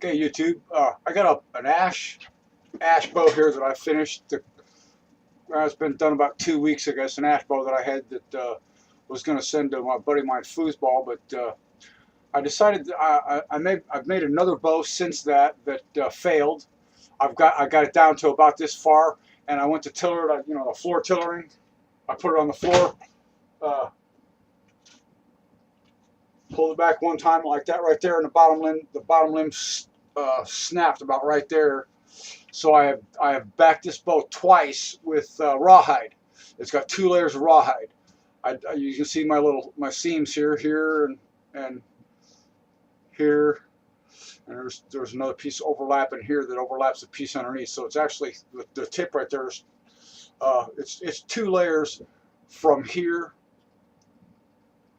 Okay, YouTube. I got an ash bow here that I finished. It's been done about 2 weeks ago. It's an ash bow that I had that was going to send to my buddy of mine, foosball, but I decided I've made another bow since that failed. I got it down to about this far, and I went to tiller it. The floor tillering. I put it on the floor. Pulled it back one time like that right there, and the bottom limb snapped about right there. So I have backed this bow twice with rawhide. It's got 2 layers of rawhide. You can see my seams here, and here, and there's another piece overlapping here that overlaps the piece underneath. So it's actually the tip right there. It's 2 layers from here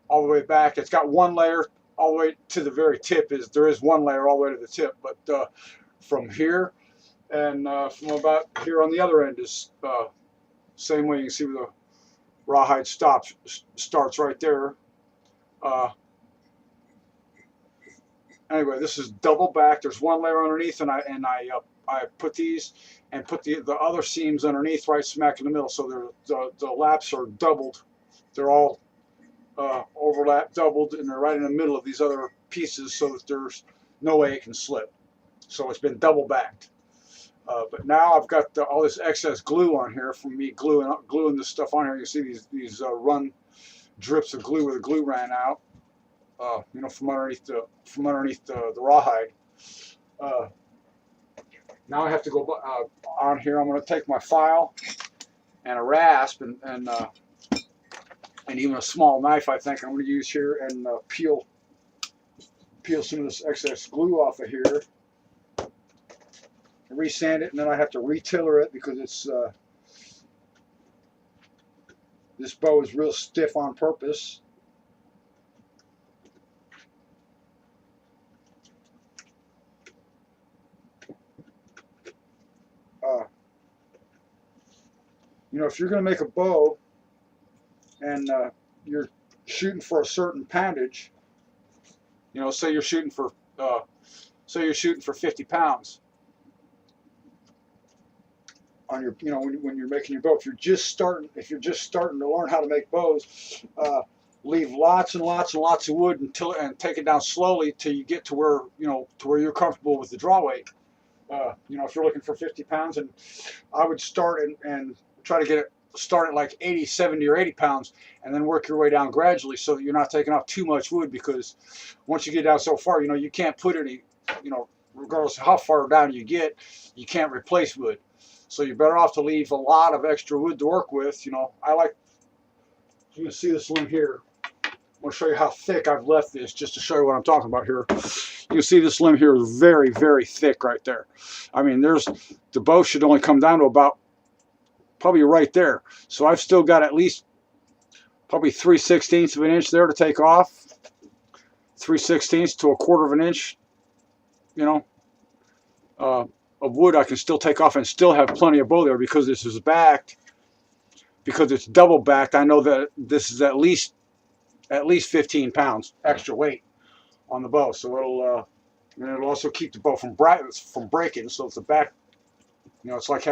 all the way back. It's got 1 layer all the way to the very tip. There is 1 layer all the way to the tip, but from here and from about here on the other end is same way. You can see where the rawhide starts right there. Anyway, this is double back. There's 1 layer underneath, and I put these and put the other seams underneath right smack in the middle. So the laps are doubled. They're all overlap doubled, and they're right in the middle of these other pieces, so that there's no way it can slip. So it's been double backed. But now I've got all this excess glue on here from me gluing this stuff on here. You see these run drips of glue where the glue ran out. From underneath the rawhide. Now I have to go on here. I'm going to take my file and a rasp and even a small knife, I think I'm going to use here, and peel some of this excess glue off of here, resand it, and then I have to retiller it because it's this bow is real stiff on purpose. If you're going to make a bow and you're shooting for a certain poundage, say you're shooting for 50 pounds on your, when you're making your bow. If you're just starting to learn how to make bows, leave lots and lots and lots of wood and take it down slowly till you get to where you're comfortable with the draw weight. If you're looking for 50 pounds, and I would start and try to start at like 80, 70, or 80 pounds, and then work your way down gradually so that you're not taking off too much wood, because once you get down so far, you can't put any, regardless of how far down you get, you can't replace wood. So you're better off to leave a lot of extra wood to work with. You can see this limb here. I'm going to show you how thick I've left this, just to show you what I'm talking about here. You can see this limb here is very, very thick right there. I mean, the bow should only come down to about probably right there. So I've still got at least probably 3/16 of an inch there to take off. 3/16 to 1/4 of an inch, of wood I can still take off and still have plenty of bow there, because this is backed. Because it's double backed, I know that this is at least 15 pounds extra weight on the bow. So it'll also keep the bow from breaking. So it's the back. It's like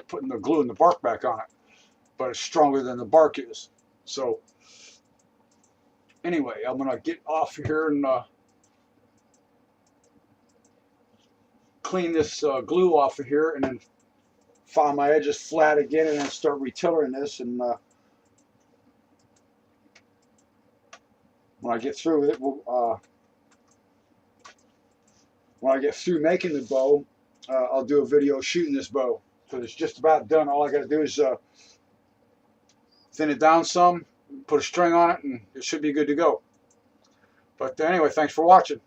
putting the glue and the bark back on it, but it's stronger than the bark is. So anyway, I'm gonna get off here and clean this glue off of here, and then file my edges flat again, and then start retillering this. And when I get through with it, when I get through making the bow, I'll do a video shooting this bow, because it's just about done. All I got to do is thin it down some, put a string on it, and it should be good to go. But anyway, thanks for watching.